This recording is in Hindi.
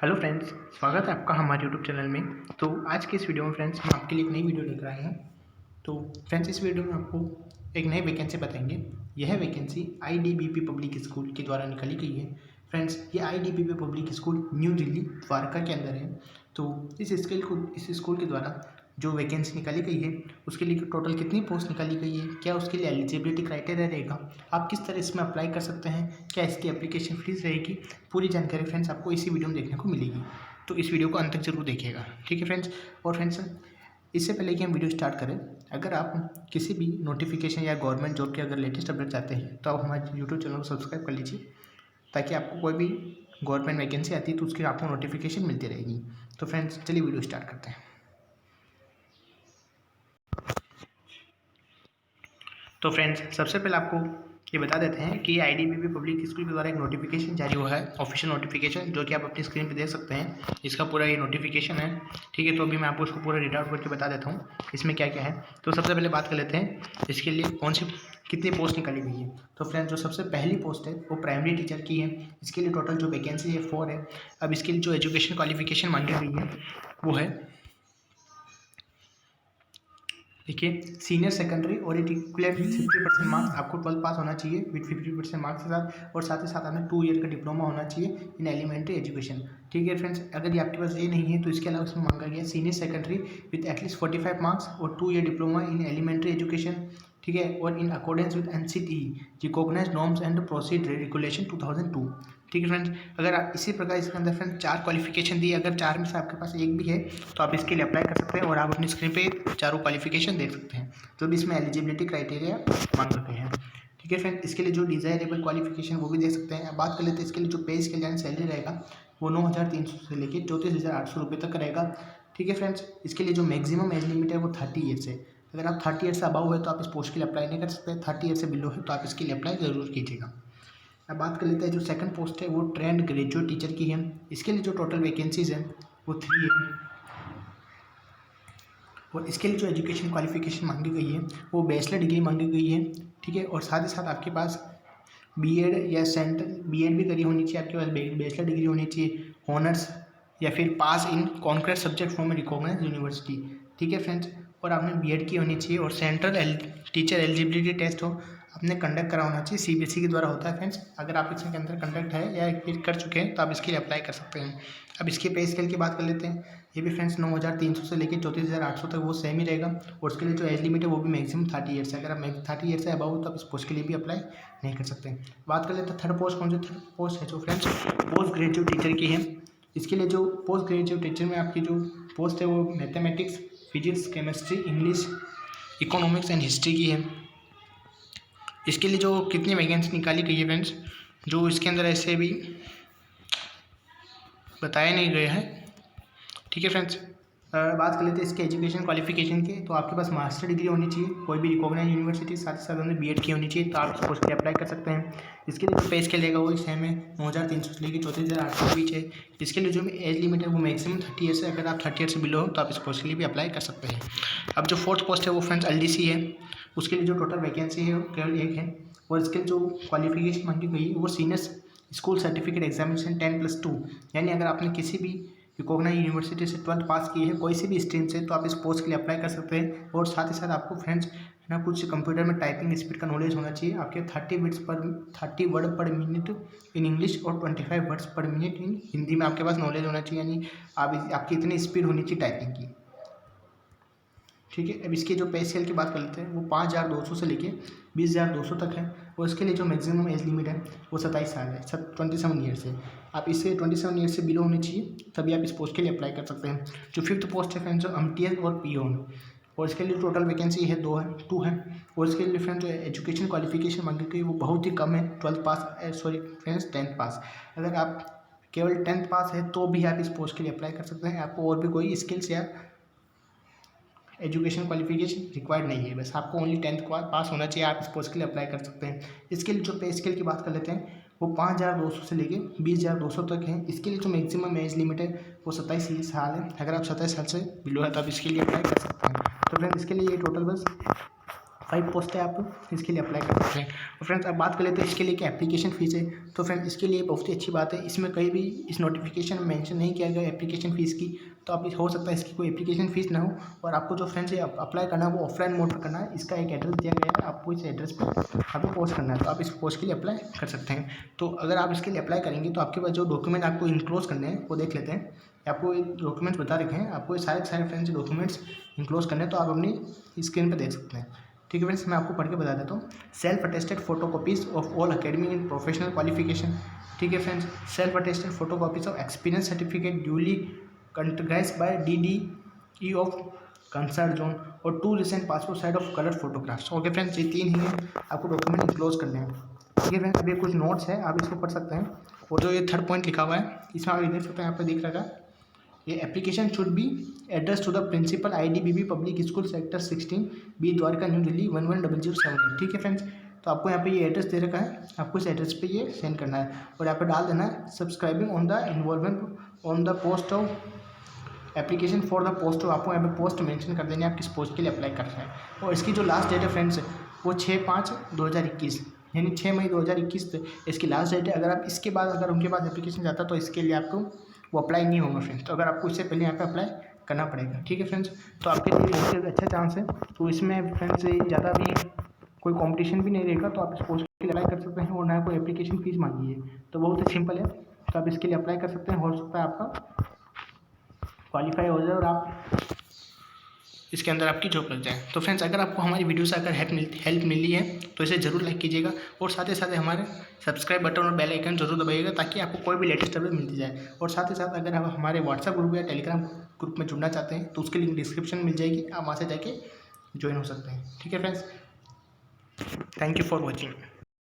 हेलो फ्रेंड्स, स्वागत है आपका हमारे यूट्यूब चैनल में। तो आज के इस वीडियो में फ्रेंड्स हम आपके लिए एक नई वीडियो लेकर आए हैं। तो फ्रेंड्स इस वीडियो में आपको एक नई वैकेंसी बताएंगे। यह वैकेंसी आईडीबीपी पब्लिक स्कूल के द्वारा निकाली गई है। फ्रेंड्स ये IDBP public school New Delhi Dwarka के अंदर है। तो इस स्कूल के द्वारा जो वैकेंसी निकाली गई है उसके लिए टोटल कितनी पोस्ट निकाली गई है, क्या उसके लिए एलिजिबिलिटी क्राइटेरिया रहेगा, आप किस तरह इसमें अप्लाई कर सकते हैं, क्या इसकी एप्लीकेशन फीस रहेगी, पूरी जानकारी फ्रेंड्स आपको इसी वीडियो में देखने को मिलेगी। तो इस वीडियो को अंत तक जरूर देखिएगा, ठीक है फ्रेंड्स। और फ्रेंड्स इससे पहले कि हम वीडियो स्टार्ट करें, अगर आप किसी भी नोटिफिकेशन या गवर्नमेंट जॉब के अगर लेटेस्ट अपडेट चाहते हैं तो आप हमारे यूट्यूब चैनल को सब्सक्राइब कर लीजिए, ताकि आपको कोई भी गवर्नमेंट वैकेंसी आती है तो उसकी आपको नोटिफिकेशन मिलती रहेगी। तो फ्रेंड्स चलिए वीडियो स्टार्ट करते हैं। तो फ्रेंड्स सबसे पहले आपको ये बता देते हैं कि आईडीबीपी पब्लिक स्कूल के द्वारा एक नोटिफिकेशन जारी हुआ है, ऑफिशियल नोटिफिकेशन, जो कि आप अपनी स्क्रीन पे देख सकते हैं। इसका पूरा ये नोटिफिकेशन है, ठीक है। तो अभी मैं आपको उसको पूरा रीड आउट करके बता देता हूँ इसमें क्या क्या है। तो सबसे पहले बात कर लेते हैं इसके लिए कितनी पोस्ट निकाली गई है। तो फ्रेंड्स जो सबसे पहली पोस्ट है वो प्राइमरी टीचर की है। इसके लिए टोटल जो वैकेंसी है 4 है। अब इसके लिए जो एजुकेशन क्वालिफिकेशन मांगी गई है वो है, देखिए, सीनियर सेकेंडरी और इट इक्वलेंट 50% मार्क्स, आपको 12 पास होना चाहिए विथ 50% मार्क्स के साथ, और साथ ही साथ आपने 2 ईयर का डिप्लोमा होना चाहिए इन एलिमेंट्री एजुकेशन, ठीक है फ्रेंड्स। अगर ये आपके पास ये नहीं है तो इसके अलावा इसमें मांगा गया senior secondary with at least 45 marks और 2 year diploma in elementary education, ठीक है, और in accordance with NCT recognised norms and procedure regulation 2002, ठीक है फ्रेंड्स। अगर आप इसी प्रकार इसके अंदर फ्रेंड्स 4 क्वालिफिकेशन दी, अगर 4 में से आपके पास एक भी है तो आप इसके लिए अप्लाई कर सकते हैं, और आप अपनी स्क्रीन पे चारों क्वालिफिकेशन देख सकते हैं जो भी इसमें एलिजिबिलिटी क्राइटेरिया मांग रखे हैं, ठीक है फ्रेंड। इसके लिए जो डिजायरेबल क्वालिफिकेशन वो भी देख सकते हैं। अब बात कर लेते हैं इसके लिए जो पे स्केल यानी सैलरी रहेगा वो 9,300 से लेकर 34,800 रुपये तक रहेगा, ठीक है फ्रेंड्स। इसके लिए जो मैक्सिमम एज लिमिट है वो 30 ईयर्स है। अगर आप 30 ईयर से अबाउ है तो आप इस पोस्ट के लिए अप्लाई नहीं कर सकते, 30 ईयर से बिलो है तो आप इसके लिए अप्लाई ज़रूर कीजिएगा। अब बात कर लेते हैं जो सेकंड पोस्ट है वो ट्रेंड ग्रेजुएट टीचर की है। इसके लिए जो टोटल वैकेंसीज हैं वो 3 है, और इसके लिए जो एजुकेशन क्वालिफिकेशन मांगी गई है वो बैचलर डिग्री मांगी गई है, ठीक है। और साथ ही साथ आपके पास बीएड या बीएड भी करी होनी चाहिए, आपके पास बैचलर डिग्री होनी चाहिए, ऑनर्स या फिर pass in concrete subject from recognised university, ठीक है फ्रेंड्स। और आपने बीएड की होनी चाहिए, और सेंट्रल टीचर एलिजिबिलिटी टेस्ट हो आपने कंडक्ट करा होना चाहिए, सीबीएसई के द्वारा होता है फ्रेंड्स। अगर आप इसके अंदर कंडक्ट है या फिर कर चुके हैं तो आप इसके लिए अप्लाई कर सकते हैं। अब इसके पे स्केल की बात कर लेते हैं। ये भी फ्रेंड्स 9,300 से लेकर 34,800 तक वो सेम ही रहेगा, और उसके लिए जो एज लिमिट है वो भी मैक्सिमम 30 ईयर से। अगर आप 30 ईयर से अबाउ हो तो आप इस पोस्ट के लिए भी अप्लाई नहीं कर सकते। बात कर लेते हैं थर्ड पोस्ट कौन सी थर्ड पोस्ट है जो फ्रेंड्स पोस्ट ग्रेजुएट टीचर की है। इसके लिए जो पोस्ट ग्रेजुएट टीचर में आपकी जो पोस्ट है वो mathematics, physics, chemistry, English, economics and history की है। इसके लिए जो कितनी वैकेंसी निकाली गई है फ्रेंड्स, जो इसके अंदर ऐसे भी बताया नहीं गया है, ठीक है फ्रेंड्स। बात कर लेते हैं इसके एजुकेशन क्वालिफिकेशन के। तो आपके पास मास्टर डिग्री होनी चाहिए कोई भी रिकॉग्नाइज यूनिवर्सिटी, साथ ही साथ हमने बीएड की होनी चाहिए, तो आप इस पोस्ट के लिए अप्लाई कर सकते हैं। इसके लिए जो पे स्केल लेगा वो सेम है, 9,300 से लेकर 34,800 के बीच है। इसके लिए जो एज लिमिट है वो मैक्सिमम 30 ईयर से, अगर आप 30 ईयर से बिलो हो तो आप इस पोस्ट के लिए भी अप्लाई कर सकते हैं। अब जो फोर्थ पोस्ट है वो फ्रेंड्स एलडीसी है। उसके लिए जो टोटल वैकेंसी है वो केवल एक है, और इसके जो क्वालिफिकेशन मांगी गई है वो सीनियर स्कूल सर्टिफिकेट एग्जामिनेशन 10+2, यानी अगर आपने किसी भी रिकॉग्नाइज यूनिवर्सिटी से 12th पास की है कोई सी भी स्ट्रीम से तो आप इस पोस्ट के लिए अप्लाई कर सकते हैं। और साथ ही साथ आपको फ्रेंड्स ना कुछ कंप्यूटर में टाइपिंग स्पीड का नॉलेज होना चाहिए। आपके 30 वर्ड पर मिनट इन इंग्लिश और 25 वर्ड्स पर मिनट इन हिंदी में आपके पास नॉलेज होना चाहिए, यानी आपकी इतनी स्पीड होनी चाहिए टाइपिंग की, ठीक है। अब इसके जो पे स्केल की बात कर लेते हैं वो 5,200 से लेके 20,200 तक है, और इसके लिए जो मैक्सिमम एज लिमिट है वो 27 साल है, 27 ईयर से। आप इससे 27 ईयर से बिलो होनी चाहिए तभी आप इस पोस्ट के लिए अप्लाई कर सकते हैं। जो फिफ्थ पोस्ट है फ्रेंड्स एमटीएस और पीओन, और इसके लिए टोटल वैकेंसी है 2 है। और इसके लिए फ्रेंड्स जो एजुकेशन क्वालिफिकेशन मांगी गई वो बहुत ही कम है, 12th पास, सॉरी फ्रेंड्स 10th पास। अगर आप केवल 10th पास है तो भी आप इस पोस्ट के लिए अप्लाई कर सकते हैं। आपको और भी कोई स्किल्स या एजुकेशन क्वालिफिकेशन रिक्वायर्ड नहीं है, बस आपको ओनली 10th पास होना चाहिए, आप इस पोस्ट के लिए अप्लाई कर सकते हैं। इसके लिए जो पे स्केल की बात कर लेते हैं वो 5,200 से लेके 20,200 तक है। इसके लिए जो मैक्सिमम एज लिमिट है वो 27 साल है। अगर आप 27 साल से बिलो है तो आप इसके लिए अप्लाई कर सकते हैं। तो फ्रेंड इसके लिए ये टोटल बस 5 पोस्ट है, आप इसके लिए अप्लाई कर सकते हैं। और फ्रेंड्स अब बात कर लेते हैं इसके लिए क्या एप्लीकेशन फ़ीस है। तो फ्रेंड्स इसके लिए बहुत ही अच्छी बात है, इसमें कहीं भी इस नोटिफिकेशन में मेंशन नहीं किया गया एप्लीकेशन फ़ीस की। तो आप हो सकता है इसकी कोई एप्लीकेशन फ़ीस ना हो, और आपको जो फ्रेंड्स ये अप्लाई करना है वो ऑफलाइन मोड पर करना है। इसका एक एड्रेस दिया गया है, आपको इस एड्रेस पर आपको पोस्ट करना है, तो आप इस पोस्ट के लिए अप्लाई कर सकते हैं। तो अगर आप इसके लिए अप्लाई करेंगे तो आपके पास जो डॉक्यूमेंट आपको इनक्लोज करने हैं वो देख लेते हैं। आपको ये डॉक्यूमेंट्स बता रखे हैं, आपको ये सारे फ्रेंड्स डॉक्यूमेंट्स इनक्लोज करने हैं, तो आप अपनी स्क्रीन पर देख सकते हैं। ठीक है फ्रेंड्स, मैं आपको पढ़ के बता देता हूँ। Self attested photocopies of all academic and professional qualification. ठीक है friends, self attested photocopies of experience certificate duly countersigned by DDE of concern zone, और 2 recent passport size of colour photographs. Okay friends, ये 3 ही आपको डॉक्यूमेंट इनक्लोज करने हैं। ठीक है फ्रेंड्स, अभी कुछ नोट्स है, आप इसको पढ़ सकते हैं। और जो ये 3rd पॉइंट लिखा हुआ है इसमें आप देख सकते हैं, यहाँ पर दिख रहा है ये application should be address to the principal IDBB public school sector 16 B Dwarka New Delhi 110078। ठीक है फ्रेंड्स, तो आपको यहाँ पे ये एड्रेस दे रखा है, आपको इस एड्रेस पे ये सेंड करना है, और यहाँ पे डाल देना है subscribing on the involvement on the post of application for the post. आपको यहाँ पे पोस्ट मेंशन कर देनी है, आप किस पोस्ट के लिए अप्लाई कर रहे हैं। और इसकी जो लास्ट डेट है फ्रेंड्स वो 6/5/2021, यानी 6 मई 2021 इसकी लास्ट डेट है। अगर आप इसके बाद अगर उनके बाद एप्लीकेशन जाता तो इसके लिए आपको वो अप्लाई नहीं होगा फ्रेंड्स, तो अगर आपको इससे पहले यहाँ पे अप्लाई करना पड़ेगा। ठीक है फ्रेंड्स, तो आपके लिए बहुत ही अच्छा चांस है। तो इसमें फ्रेंड्स ज़्यादा भी कोई कंपटीशन भी नहीं रहेगा, तो आप इस पोस्ट के लिए अप्लाई कर सकते हैं, और ना कोई एप्लीकेशन फ़ीस मांगी है, तो बहुत ही सिंपल है। तो आप इसके लिए अप्लाई कर सकते हैं, हो सकता है आपका क्वालिफाई हो जाए और आप इसके अंदर आपकी जॉब लग जाए। तो फ्रेंड्स, अगर आपको हमारी वीडियो से अगर हेल्प मिली है तो इसे ज़रूर लाइक कीजिएगा, और साथ ही साथ हमारे सब्सक्राइब बटन और बेल आइकन जरूर दबाइएगा, ताकि आपको कोई भी लेटेस्ट अपडेट मिलती जाए। और साथ ही साथ अगर आप हमारे व्हाट्सएप ग्रुप या टेलीग्राम ग्रुप में जुड़ना चाहते हैं तो उसकी लिंक डिस्क्रिप्शन में मिल जाएगी, आप वहाँ से जाके ज्वाइन हो सकते हैं। ठीक है friends, thank you for watching.